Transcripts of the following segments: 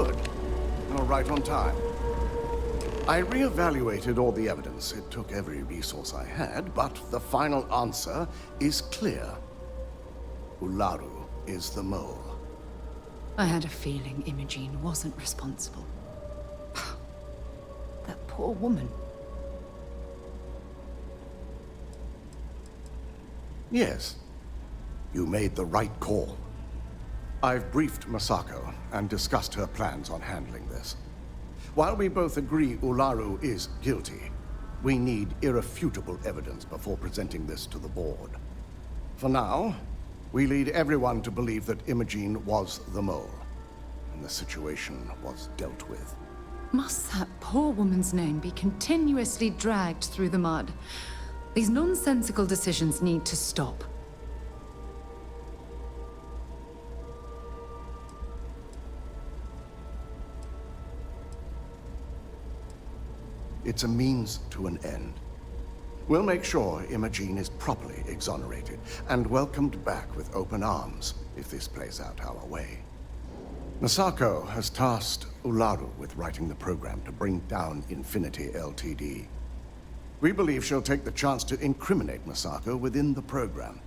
Good. You're right on time. I re-evaluated all the evidence. It took every resource I had, but the final answer is clear. Ularu is the mole. I had a feeling Imogene wasn't responsible. That poor woman. Yes. You made the right call. I've briefed Masako and discussed her plans on handling this. While we both agree Ularu is guilty, we need irrefutable evidence before presenting this to the board. For now, we lead everyone to believe that Imogene was the mole, and the situation was dealt with. Must that poor woman's name be continuously dragged through the mud? These nonsensical decisions need to stop. It's a means to an end. We'll make sure Imogene is properly exonerated and welcomed back with open arms if this plays out our way. Masako has tasked Ularu with writing the program to bring down Infinity Ltd. We believe she'll take the chance to incriminate Masako within the program,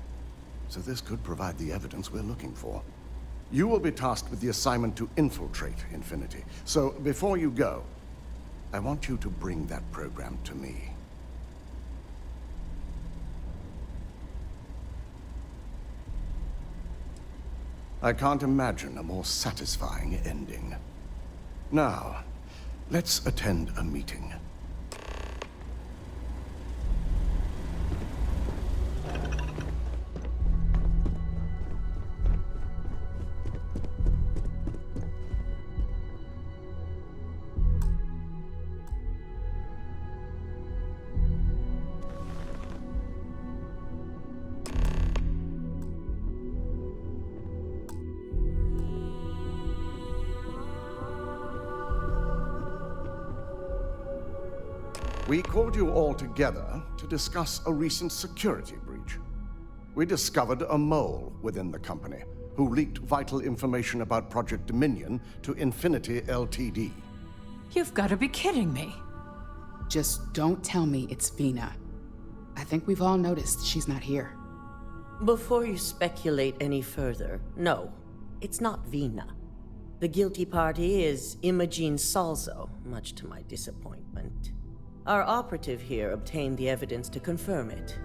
so this could provide the evidence we're looking for. You will be tasked with the assignment to infiltrate Infinity, so before you go, I want you to bring that program to me. I can't imagine a more satisfying ending. Now, let's attend a meeting. We called you all together to discuss a recent security breach. We discovered a mole within the company who leaked vital information about Project Dominion to Infinity Ltd. You've got to be kidding me. Just don't tell me it's Vina. I think we've all noticed she's not here. Before you speculate any further, no, it's not Vina. The guilty party is Imogene Salzo, much to my disappointment. Our operative here obtained the evidence to confirm it.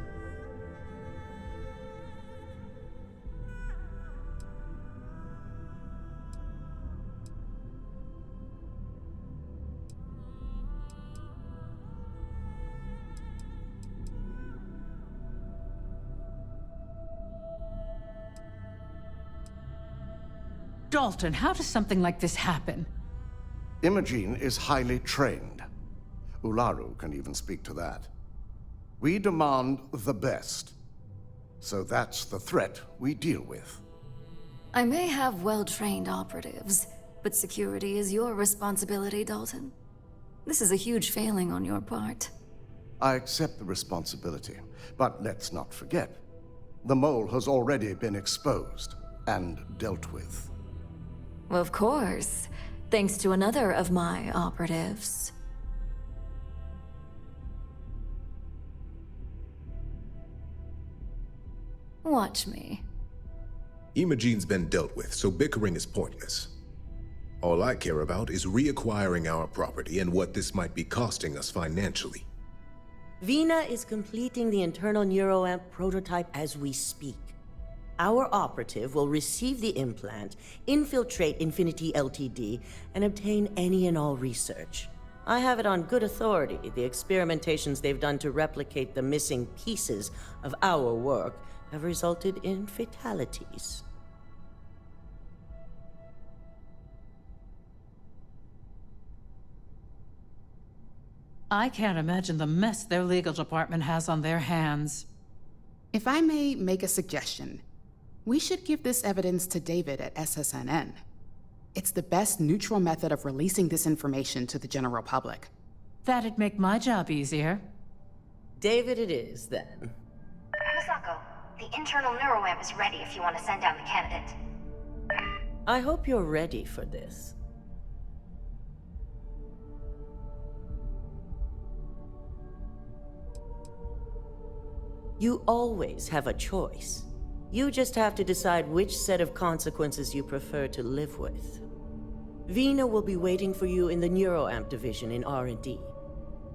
Dalton, how does something like this happen? Imogene is highly trained. Ularu can even speak to that. We demand the best. So that's the threat we deal with. I may have well-trained operatives, but security is your responsibility, Dalton. This is a huge failing on your part. I accept the responsibility, but let's not forget, the mole has already been exposed and dealt with. Of course, thanks to another of my operatives. Watch me. Imogene's been dealt with, so bickering is pointless. All I care about is reacquiring our property and what this might be costing us financially. Vina is completing the internal neuroamp prototype as we speak. Our operative will receive the implant, infiltrate Infinity Ltd, and obtain any and all research. I have it on good authority the experimentations they've done to replicate the missing pieces of our work have resulted in fatalities. I can't imagine the mess their legal department has on their hands. If I may make a suggestion, we should give this evidence to David at SSNN. It's the best neutral method of releasing this information to the general public. That'd make my job easier. David it is, then. Masako, the internal neuroamp is ready if you want to send down the candidate. I hope you're ready for this. You always have a choice. You just have to decide which set of consequences you prefer to live with. Vina will be waiting for you in the NeuroAmp division in R&D.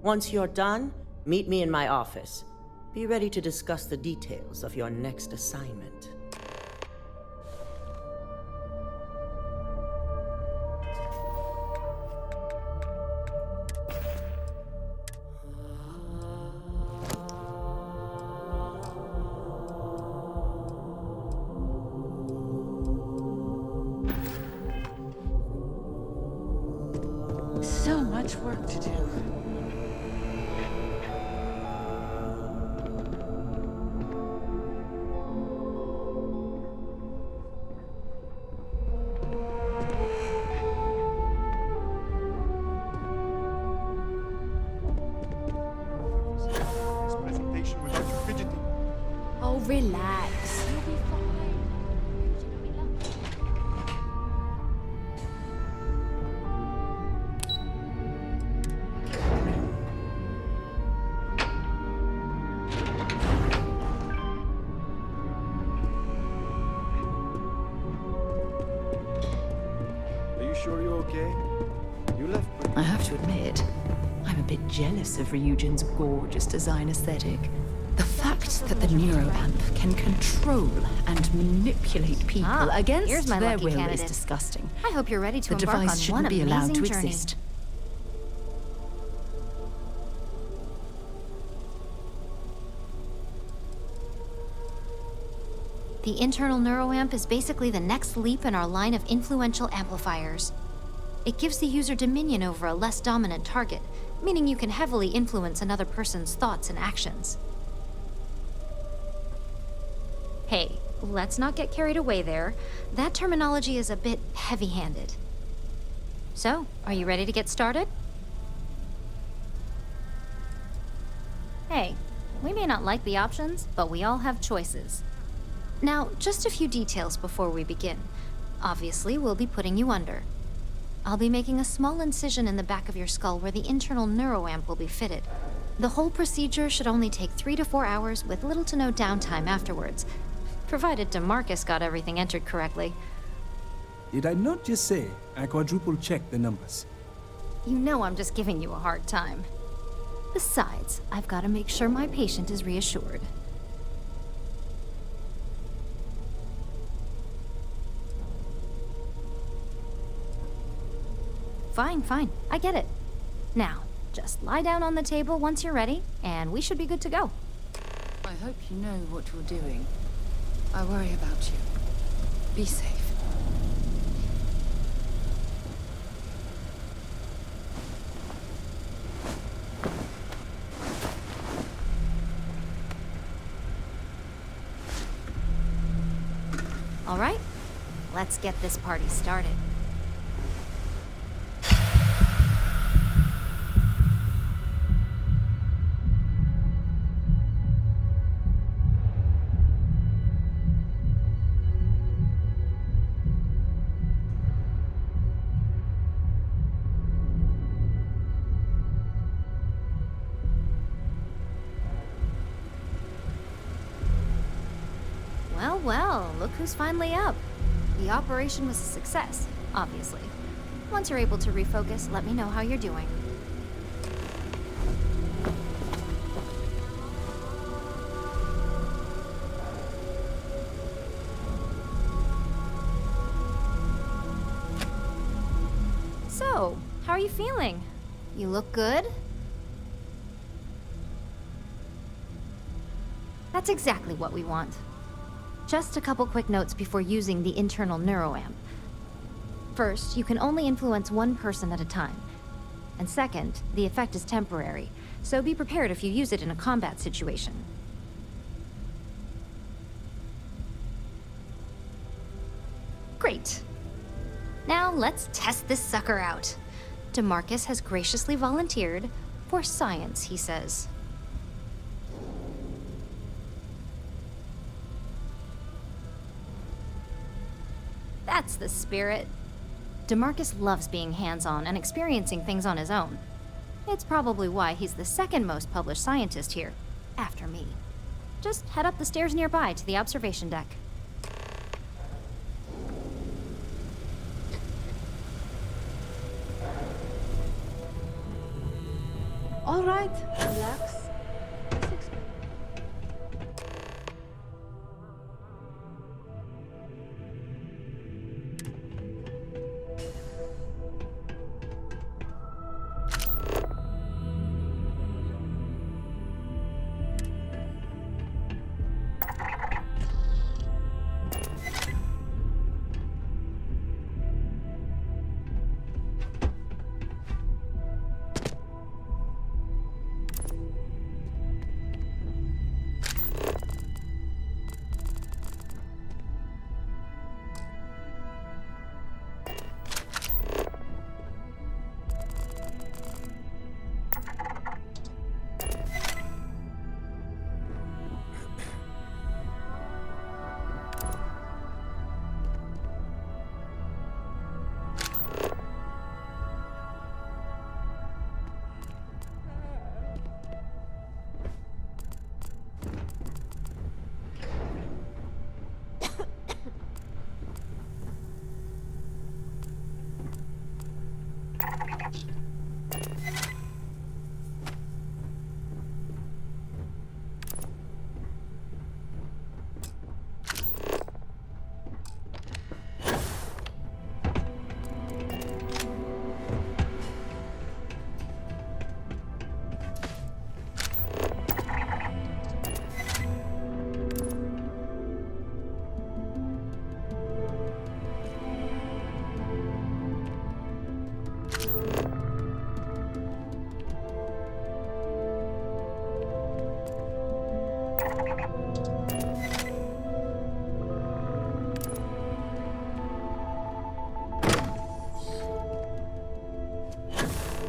Once you're done, meet me in my office. Be ready to discuss the details of your next assignment. So much work to do. This presentation without you fidgeting. Oh, relax. You'll be fine. Are you sure you're okay? You left pretty... I have to admit, I'm a bit jealous of Ryujin's gorgeous design aesthetic. The fact that the NeuroAmp can control and manipulate people here's against my their lucky will candidate. is disgusting. I hope you're ready to The embark on device one shouldn't be allowed amazing to journey. exist. The internal neuroamp is basically the next leap in our line of influential amplifiers. It gives the user dominion over a less dominant target, meaning you can heavily influence another person's thoughts and actions. Hey, let's not get carried away there. That terminology is a bit heavy-handed. So, are you ready to get started? Hey, we may not like the options, but we all have choices. Now, just a few details before we begin. Obviously, we'll be putting you under. I'll be making a small incision in the back of your skull where the internal neuroamp will be fitted. The whole procedure should only take 3 to 4 hours with little to no downtime afterwards, provided DeMarcus got everything entered correctly. Did I not just say I quadruple-checked the numbers? You know I'm just giving you a hard time. Besides, I've got to make sure my patient is reassured. Fine, I get it. Now, just lie down on the table once you're ready, and we should be good to go. I hope you know what you're doing. I worry about you. Be safe. All right, let's get this party started. Well, look who's finally up. The operation was a success, obviously. Once you're able to refocus, let me know how you're doing. So, how are you feeling? You look good? That's exactly what we want. Just a couple quick notes before using the internal neuroamp. First, you can only influence one person at a time. And second, the effect is temporary, so be prepared if you use it in a combat situation. Great. Now let's test this sucker out. DeMarcus has graciously volunteered for science, he says. That's the spirit. DeMarcus loves being hands-on and experiencing things on his own. It's probably why he's the second most published scientist here, after me. Just head up the stairs nearby to the observation deck. All right, relax. Let's explore.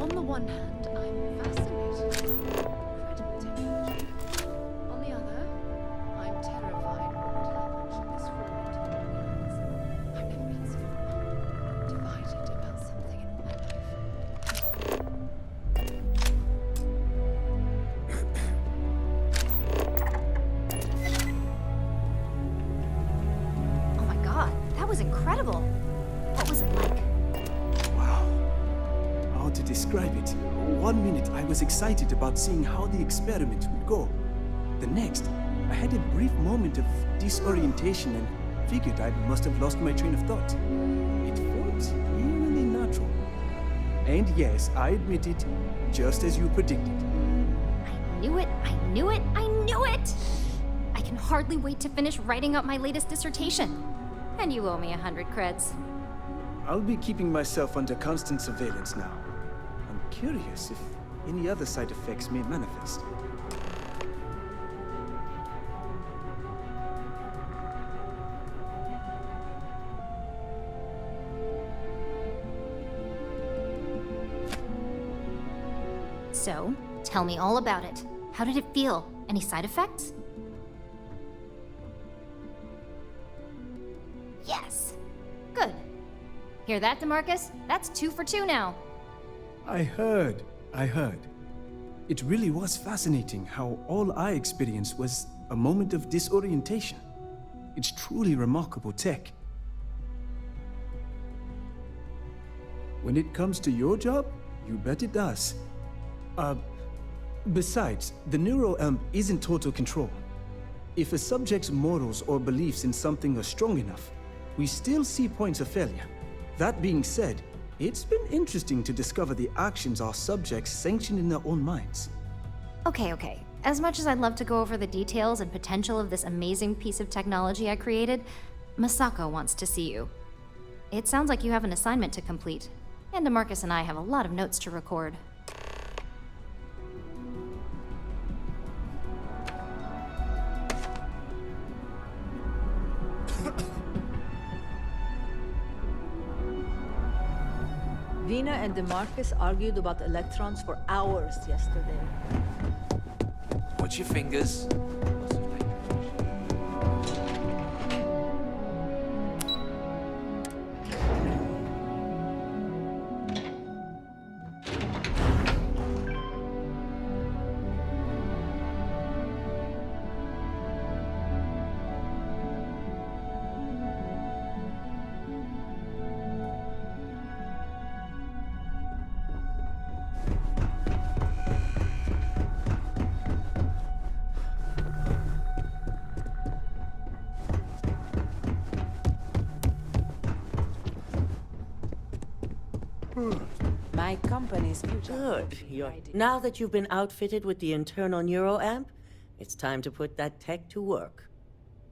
On the one hand, I'm fascinated with incredible technology. On the other, I'm terrified of how much of this fall into the hands. I've never been so divided about something in my life. Oh my god, that was incredible. What was it like? Wow. How to describe it? 1 minute I was excited about seeing how the experiment would go. The next, I had a brief moment of disorientation and figured I must have lost my train of thought. It felt eerily natural. And yes, I admit it, just as you predicted. I knew it, I knew it, I knew it! I can hardly wait to finish writing up my latest dissertation. And you owe me 100 creds. I'll be keeping myself under constant surveillance now. I'm curious if any other side effects may manifest. So, tell me all about it. How did it feel? Any side effects? Yes! Good. Hear that, DeMarcus? That's 2 for 2 now. I heard. It really was fascinating how all I experienced was a moment of disorientation. It's truly remarkable tech. When it comes to your job, you bet it does. Besides, the neuroamp isn't total control. If a subject's morals or beliefs in something are strong enough, we still see points of failure. That being said, it's been interesting to discover the actions our subjects sanction in their own minds. Okay. As much as I'd love to go over the details and potential of this amazing piece of technology I created, Masako wants to see you. It sounds like you have an assignment to complete, and DeMarcus and I have a lot of notes to record. Vina and DeMarcus argued about electrons for hours yesterday. Watch your fingers. My company's future. Good. Now that you've been outfitted with the internal neuroamp, it's time to put that tech to work.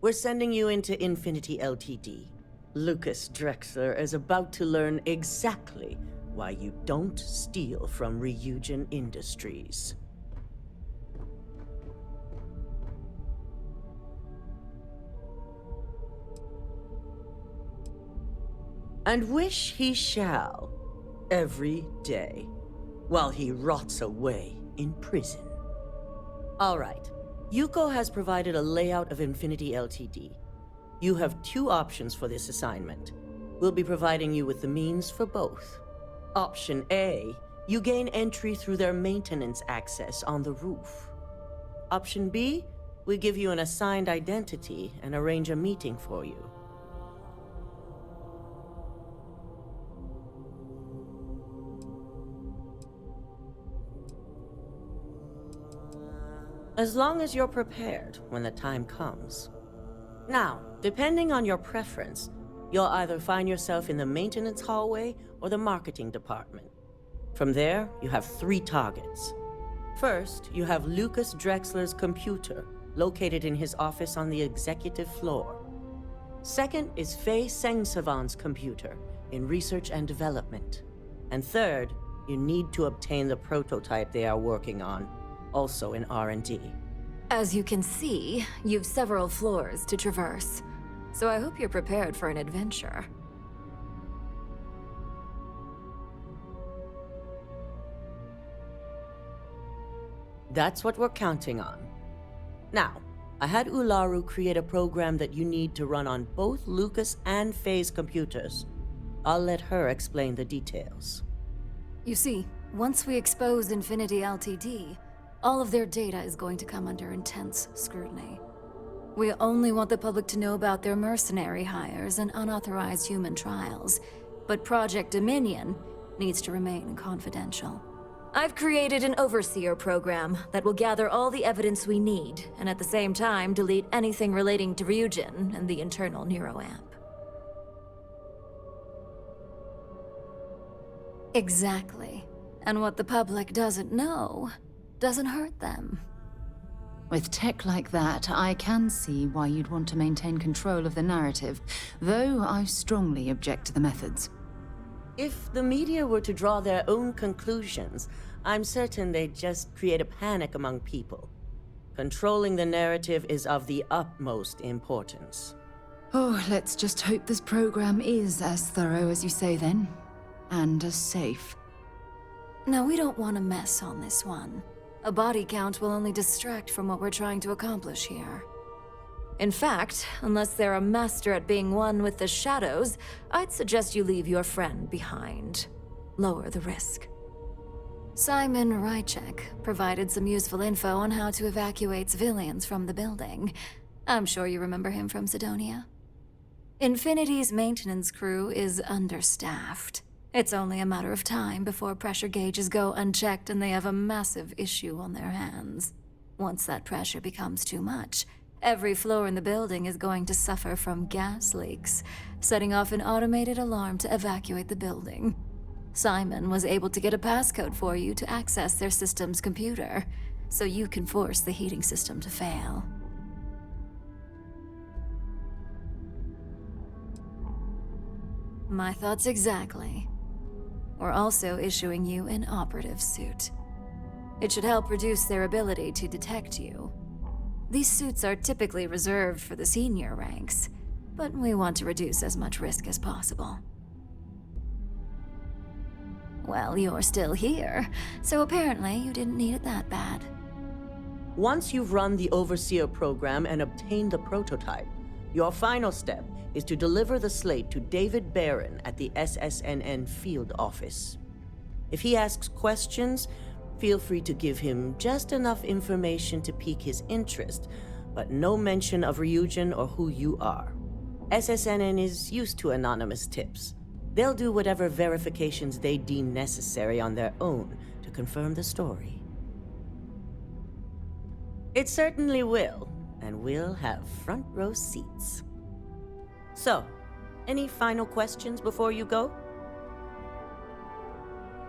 We're sending you into Infinity Ltd. Lucas Drexler is about to learn exactly why you don't steal from Ryujin Industries. And wish he shall, every day, while he rots away in prison. All right, Yuko has provided a layout of Infinity Ltd. You have two options for this assignment. We'll be providing you with the means for both. Option A, you gain entry through their maintenance access on the roof. Option B, we give you an assigned identity and arrange a meeting for you. As long as you're prepared when the time comes. Now, depending on your preference, you'll either find yourself in the maintenance hallway or the marketing department. From there, you have 3 targets. First, you have Lucas Drexler's computer, located in his office on the executive floor. Second is Faye Sengsavan's computer, in research and development. And third, you need to obtain the prototype they are working on, also in R&D. As you can see, you've several floors to traverse, so I hope you're prepared for an adventure. That's what we're counting on. Now, I had Ularu create a program that you need to run on both Lucas and Faye's computers. I'll let her explain the details. You see, once we expose Infinity Ltd., all of their data is going to come under intense scrutiny. We only want the public to know about their mercenary hires and unauthorized human trials, but Project Dominion needs to remain confidential. I've created an overseer program that will gather all the evidence we need, and at the same time delete anything relating to Ryujin and the internal neuroamp. Exactly. And what the public doesn't know doesn't hurt them. With tech like that, I can see why you'd want to maintain control of the narrative, though I strongly object to the methods. If the media were to draw their own conclusions, I'm certain they'd just create a panic among people. Controlling the narrative is of the utmost importance. Oh, let's just hope this program is as thorough as you say then, and as safe. No, we don't want to mess on this one. A body count will only distract from what we're trying to accomplish here. In fact, unless they're a master at being one with the shadows, I'd suggest you leave your friend behind. Lower the risk. Simon Rychek provided some useful info on how to evacuate civilians from the building. I'm sure you remember him from Sidonia. Infinity's maintenance crew is understaffed. It's only a matter of time before pressure gauges go unchecked and they have a massive issue on their hands. Once that pressure becomes too much, every floor in the building is going to suffer from gas leaks, setting off an automated alarm to evacuate the building. Simon was able to get a passcode for you to access their system's computer, so you can force the heating system to fail. My thoughts exactly. We're also issuing you an operative suit. It should help reduce their ability to detect you. These suits are typically reserved for the senior ranks, but we want to reduce as much risk as possible. Well, you're still here, so apparently you didn't need it that bad. Once you've run the Overseer program and obtained the prototype, your final step is to deliver the slate to David Barron at the SSNN field office. If he asks questions, feel free to give him just enough information to pique his interest, but no mention of Ryujin or who you are. SSNN is used to anonymous tips. They'll do whatever verifications they deem necessary on their own to confirm the story. It certainly will, and we'll have front row seats. So, any final questions before you go?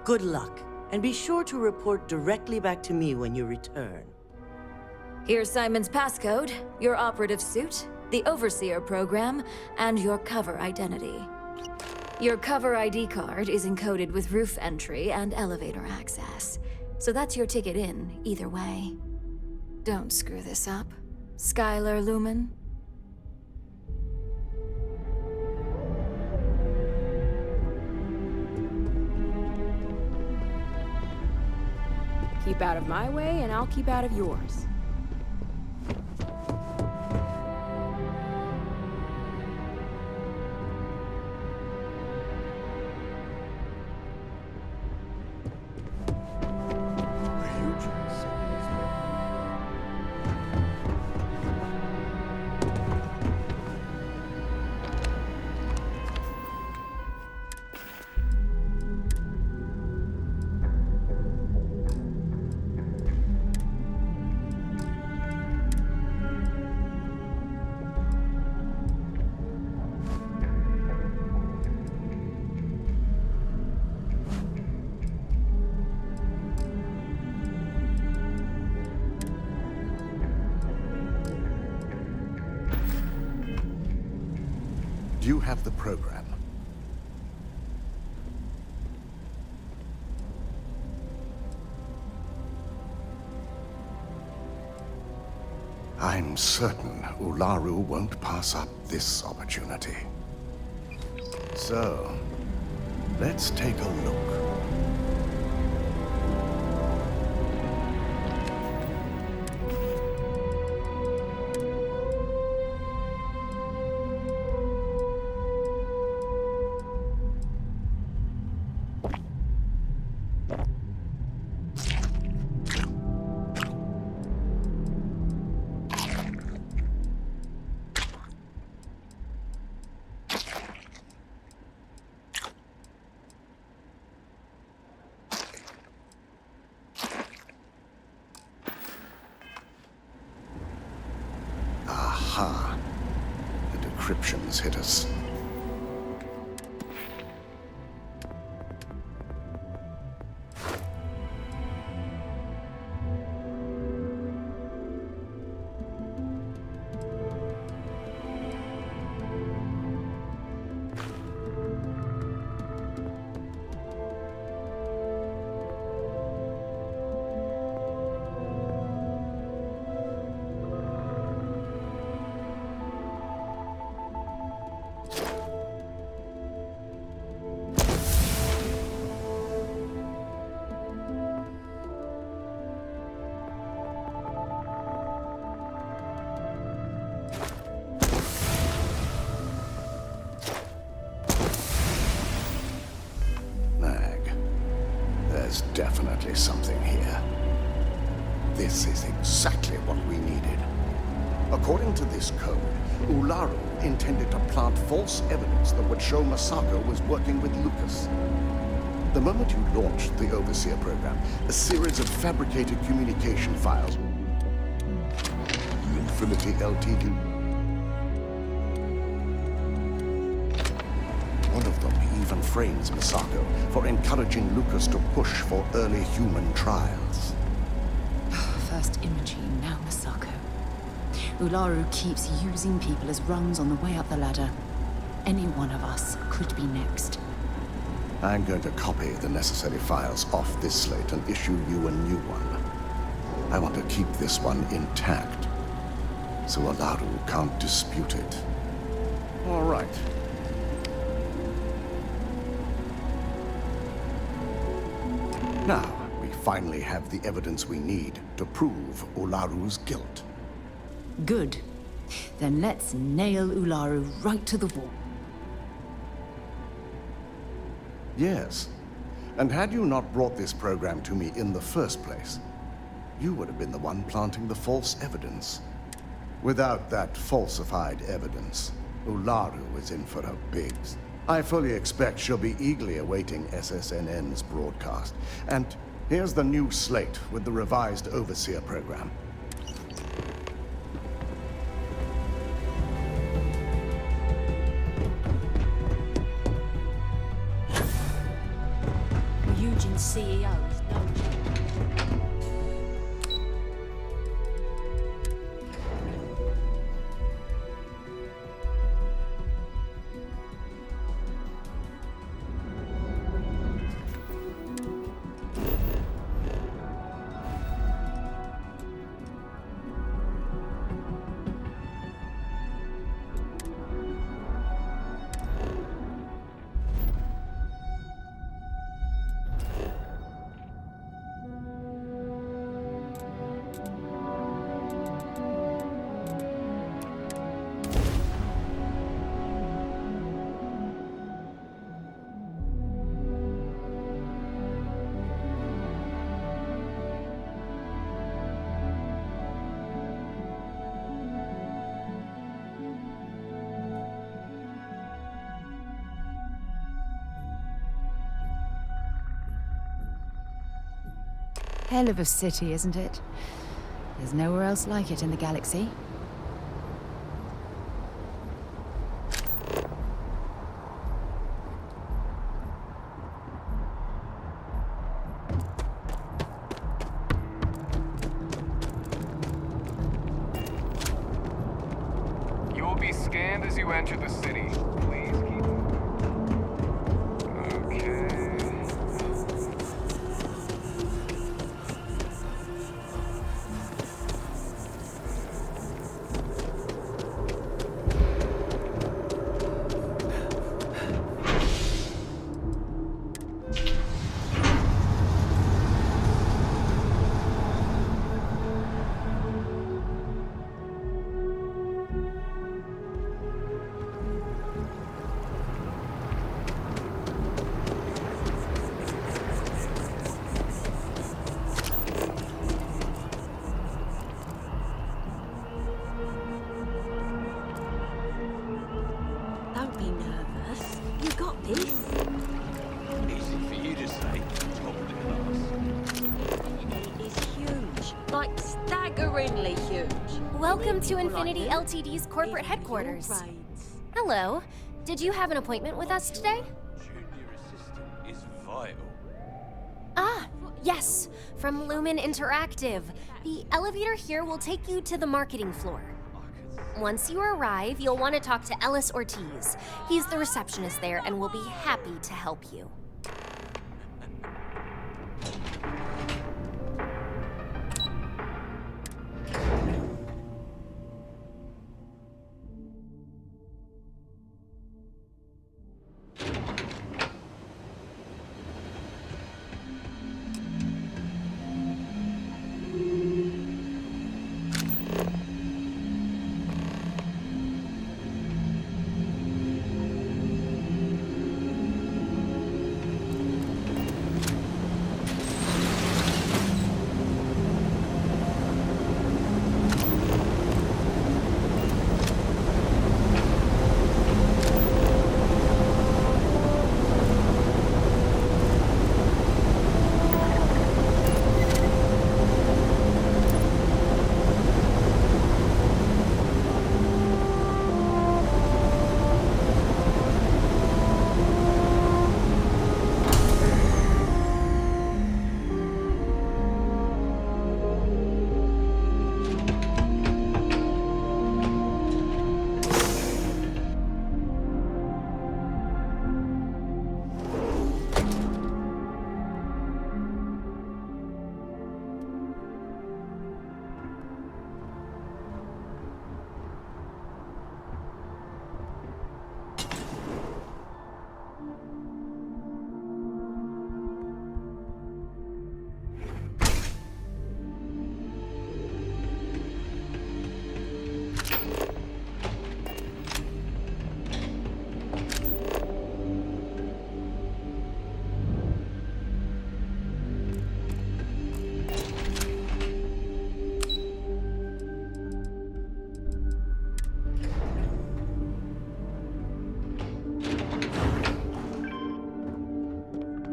Good luck, and be sure to report directly back to me when you return. Here's Simon's passcode, your operative suit, the Overseer program, and your cover identity. Your cover ID card is encoded with roof entry and elevator access, so that's your ticket in, either way. Don't screw this up, Skylar Lumen. Keep out of my way, and I'll keep out of yours. Do you have the program? I'm certain Ularu won't pass up this opportunity. So, let's take a look. Aha! The decryptions hit us. There's definitely something here. This is exactly what we needed. According to this code, Ularu intended to plant false evidence that would show Masako was working with Lucas. The moment you launched the Overseer program, a series of fabricated communication files, Infinity Ltd. One of them even frames Masako for encouraging Lucas to push for early human trials. First Imogene, now Masako. Ularu keeps using people as rungs on the way up the ladder. Any one of us could be next. I'm going to copy the necessary files off this slate and issue you a new one. I want to keep this one intact, so Ularu can't dispute it. All right. Now, we finally have the evidence we need to prove Ularu's guilt. Good. Then let's nail Ularu right to the wall. Yes. And had you not brought this program to me in the first place, you would have been the one planting the false evidence. Without that falsified evidence, Ularu is in for a big... I fully expect she'll be eagerly awaiting SSNN's broadcast. And here's the new slate with the revised Overseer program. You Fusion's CEO is no joke. Hell of a city, isn't it? There's nowhere else like it in the galaxy. You will be scanned as you enter the city. Please keep... Okay... Don't be nervous. You got this. Easy for you to say. Top class. Infinity is huge. Like staggeringly huge. Welcome to People like Infinity you Ltd's corporate live in your headquarters. brains. Hello. Did you have an appointment with us today? Junior assistant is vital. Ah, yes. From Lumen Interactive. The elevator here will take you to the marketing floor. Once you arrive, you'll want to talk to Ellis Ortiz. He's the receptionist there and will be happy to help you.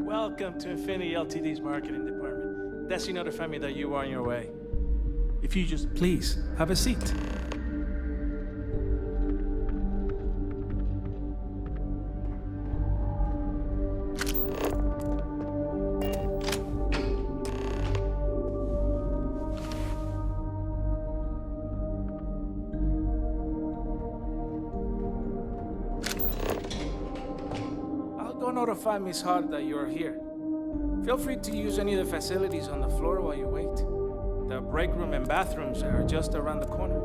Welcome to Infinity Ltd's marketing department. Destiny notified me that you are on your way. If you just please have a seat. notify Miss Hart that you're here. Feel free to use any of the facilities on the floor while you wait. The break room and bathrooms are just around the corner.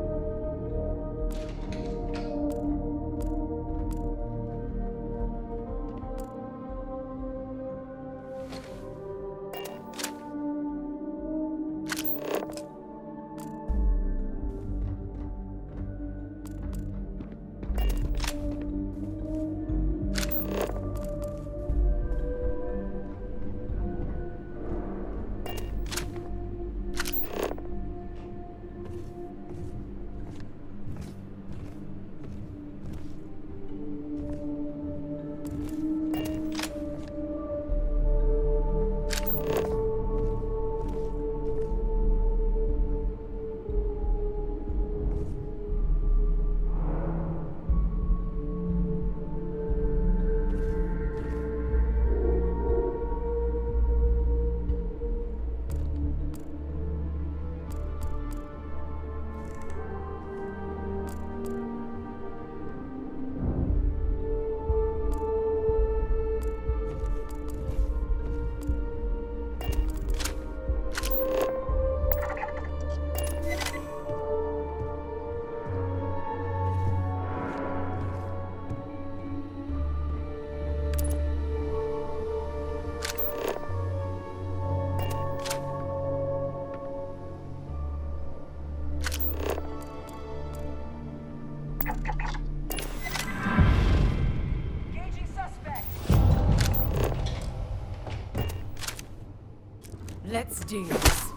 Let's do this.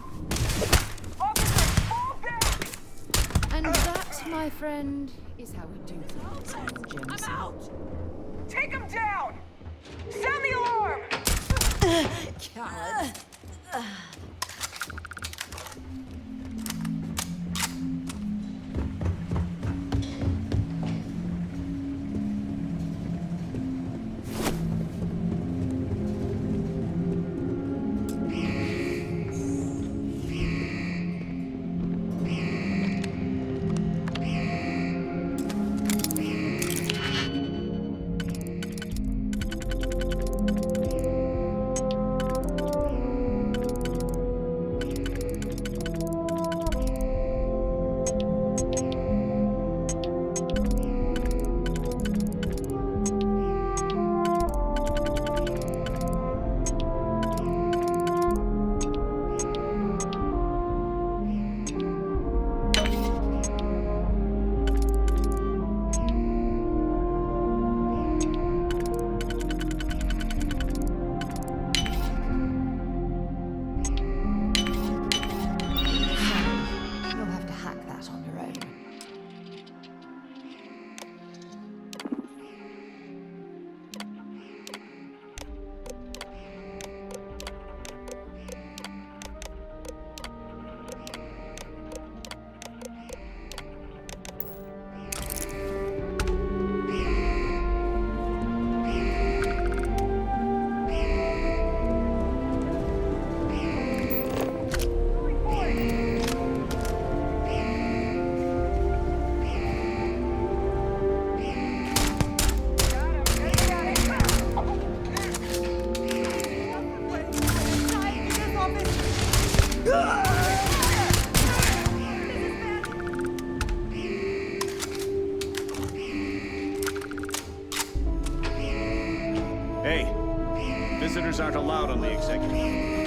And that, my friend, is how we do things. I'm out! Take him down! Sound the alarm! Coward. Hey, visitors aren't allowed on the executive.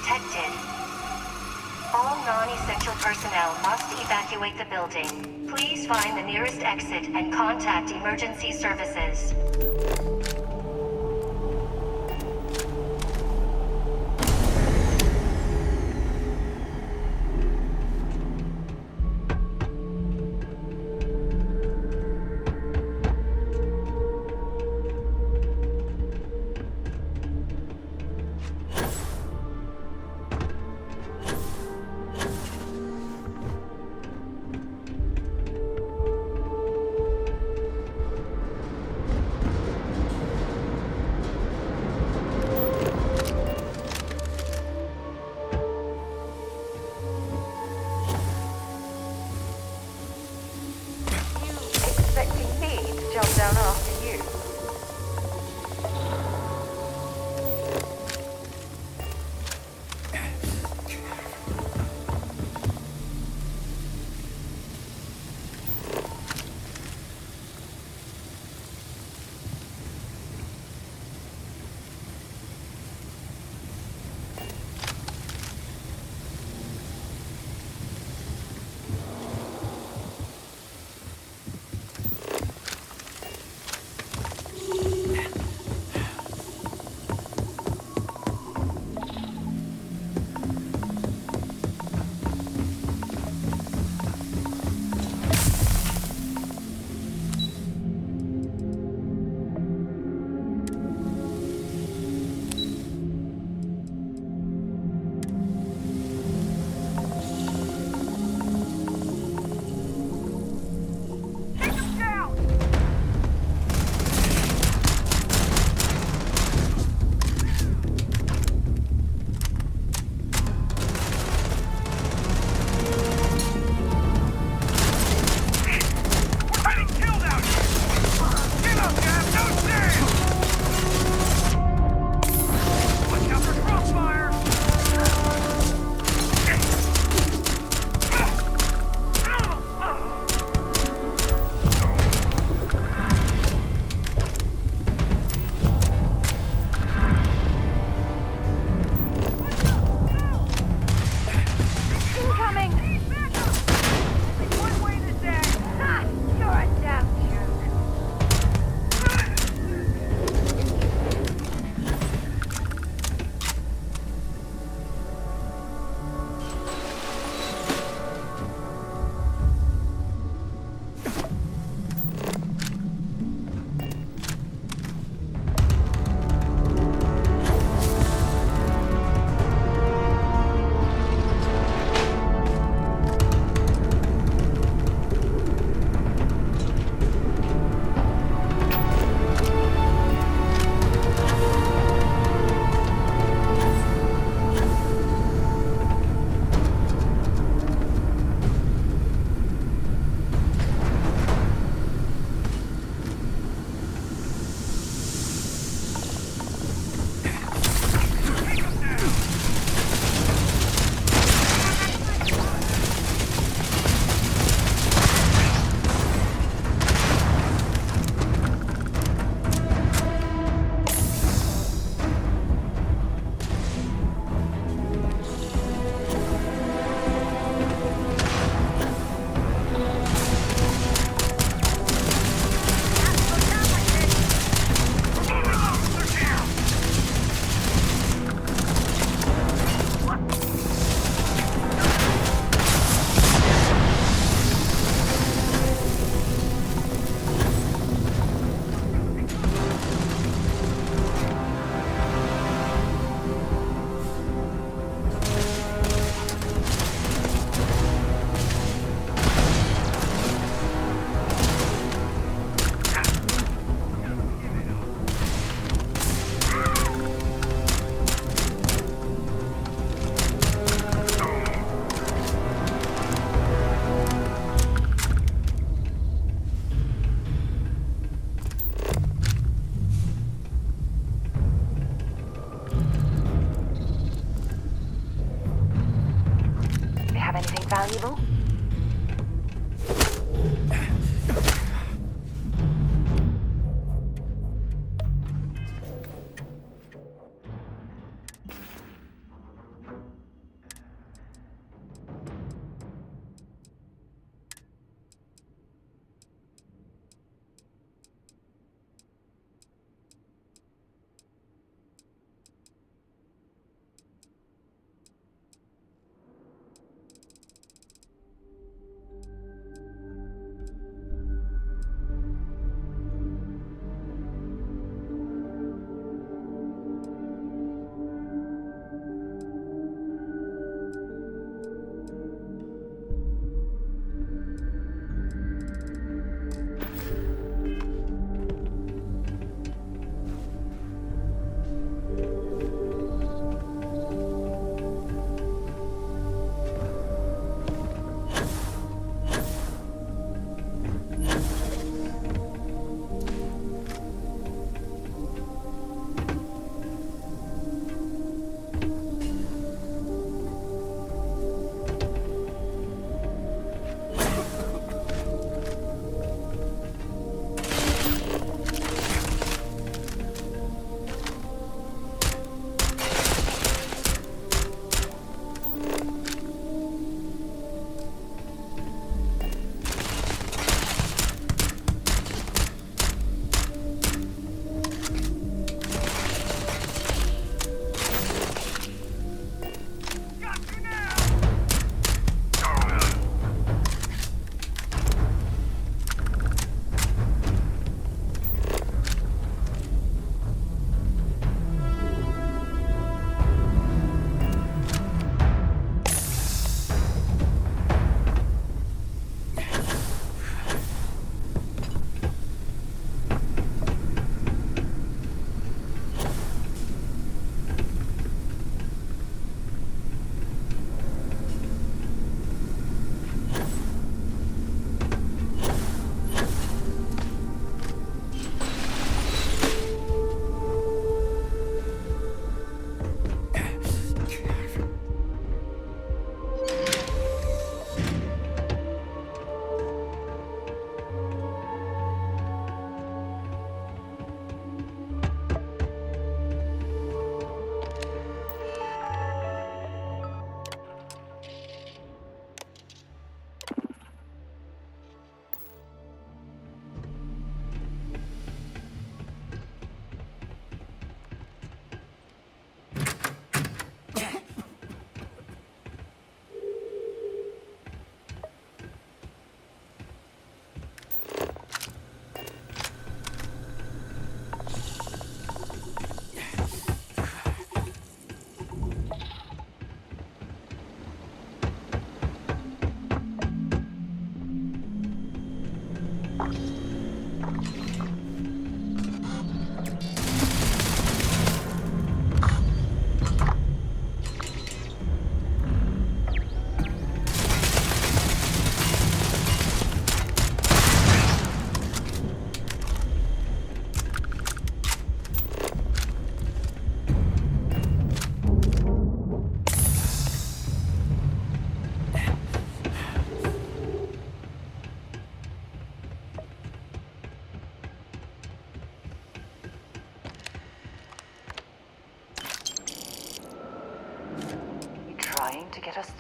detected. All non-essential personnel must evacuate the building. Please find the nearest exit and contact emergency services. Expecting me to jump down after you? valuable?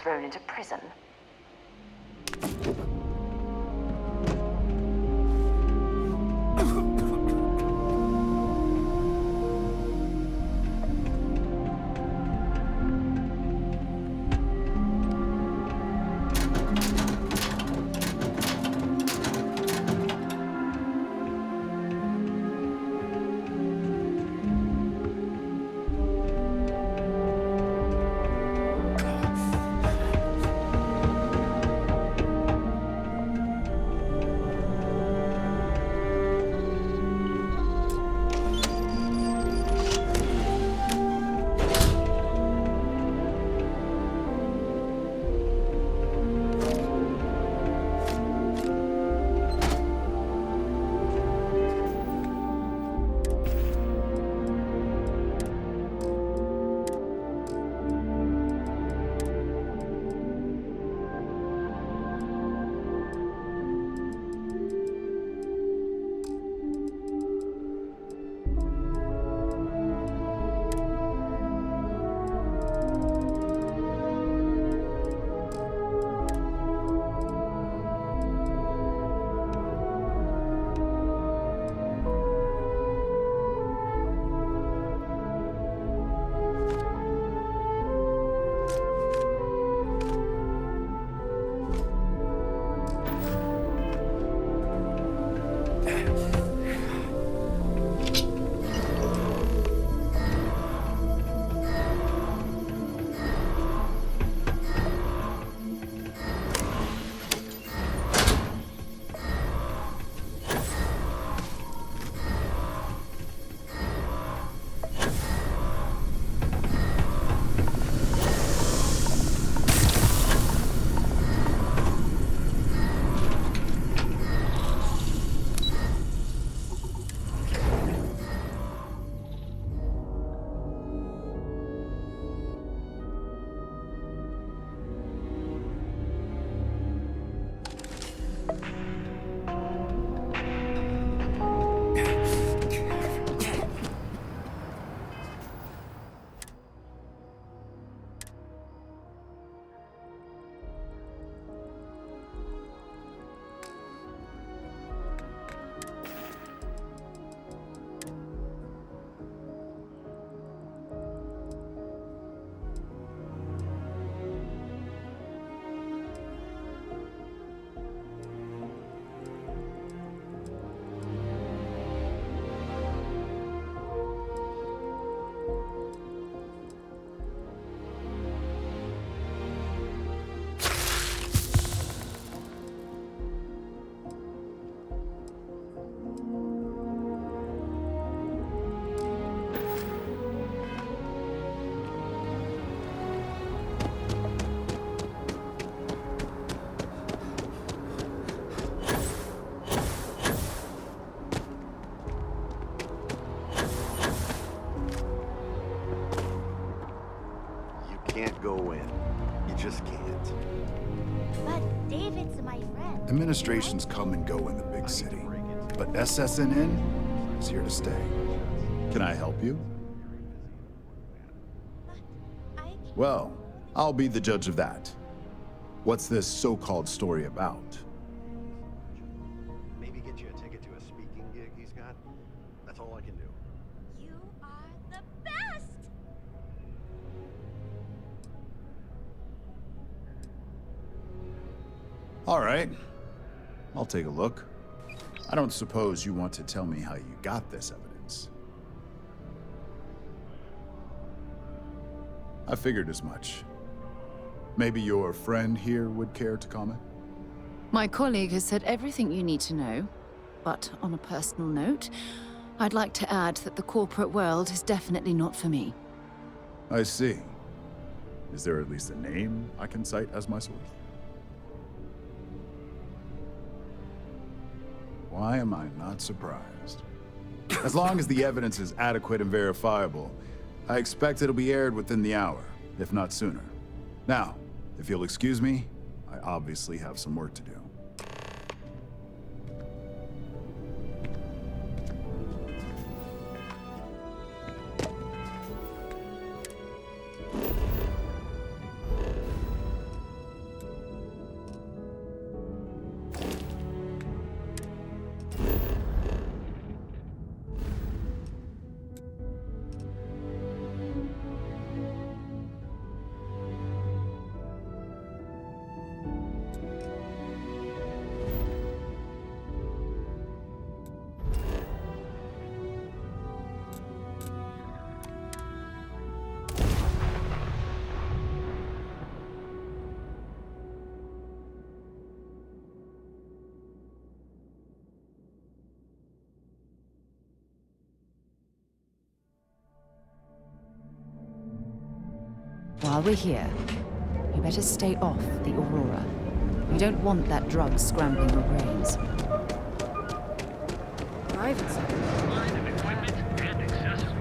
thrown into prison. Can't go in. You just can't. But David's my friend. Administrations come and go in the big city, but SSNN is here to stay. Can I help you? Well, I'll be the judge of that. What's this so-called story about? Maybe get you a ticket to a speaking gig he's got. That's all I can do. You are the best! All right. I'll take a look. I don't suppose you want to tell me how you got this evidence. I figured as much. Maybe your friend here would care to comment? My colleague has said everything you need to know, but on a personal note, I'd like to add that the corporate world is definitely not for me. I see. Is there at least a name I can cite as my source? Why am I not surprised? As long as the evidence is adequate and verifiable, I expect it'll be aired within the hour, if not sooner. Now, if you'll excuse me, I obviously have some work to do. While we're here, you better stay off the Aurora. We don't want that drug scrambling your brains. Private sector. Line of equipment and accessories.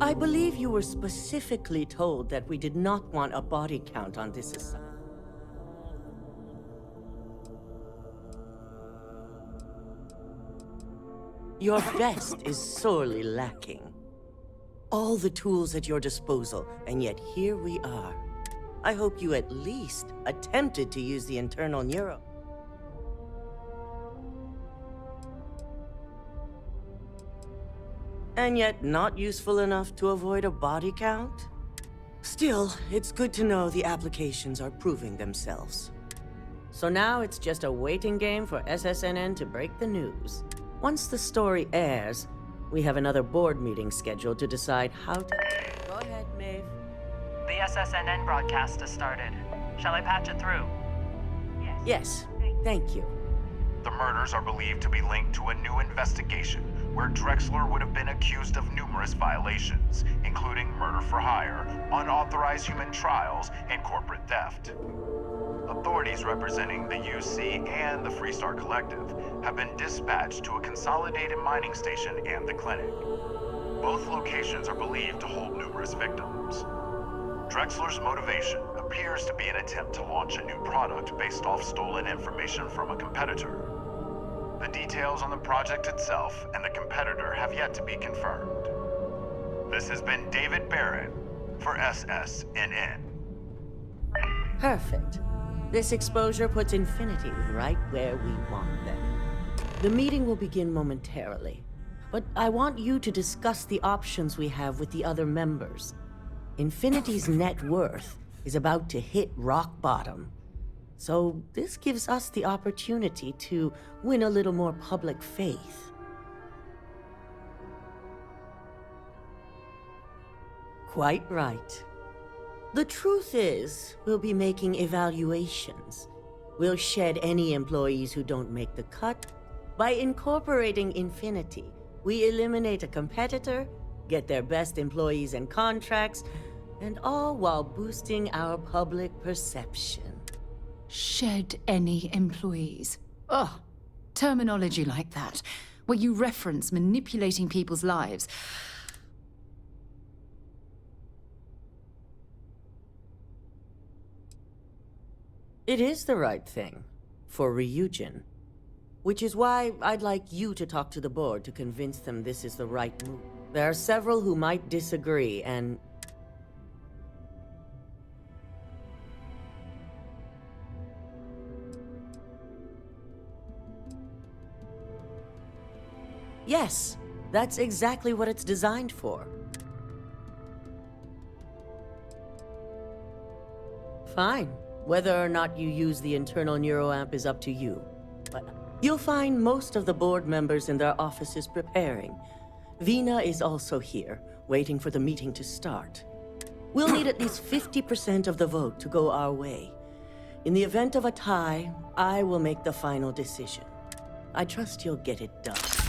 I believe you were specifically told that we did not want a body count on this assignment. Your vest is sorely lacking. All the tools at your disposal, and yet here we are. I hope you at least attempted to use the internal neuro. And yet not useful enough to avoid a body count? Still, it's good to know the applications are proving themselves. So now it's just a waiting game for SSNN to break the news. Once the story airs, we have another board meeting scheduled to decide how to... Go ahead, Maeve. The SSNN broadcast has started. Shall I patch it through? Yes, thank you. The murders are believed to be linked to a new investigation where Drexler would have been accused of numerous violations, including murder for hire, unauthorized human trials, and corporate theft. Authorities representing the UC and the Freestar Collective have been dispatched to a consolidated mining station and the clinic. Both locations are believed to hold numerous victims. Drexler's motivation appears to be an attempt to launch a new product based off stolen information from a competitor. The details on the project itself and the competitor have yet to be confirmed. This has been David Barrett for SSNN. Perfect. This exposure puts Infinity right where we want them. The meeting will begin momentarily, but I want you to discuss the options we have with the other members. Infinity's net worth is about to hit rock bottom. So this gives us the opportunity to win a little more public faith. Quite right. The truth is, we'll be making evaluations. We'll shed any employees who don't make the cut. By incorporating Infinity, we eliminate a competitor, get their best employees and contracts, and all while boosting our public perception. Shed any employees. Ugh. Terminology like that, where you reference manipulating people's lives. It is the right thing for Ryujin, which is why I'd like you to talk to the board to convince them this is the right move. There are several who might disagree, and yes, that's exactly what it's designed for. Fine. Whether or not you use the internal neuroamp is up to you. But you'll find most of the board members in their offices preparing. Vina is also here, waiting for the meeting to start. We'll need at least 50% of the vote to go our way. In the event of a tie, I will make the final decision. I trust you'll get it done.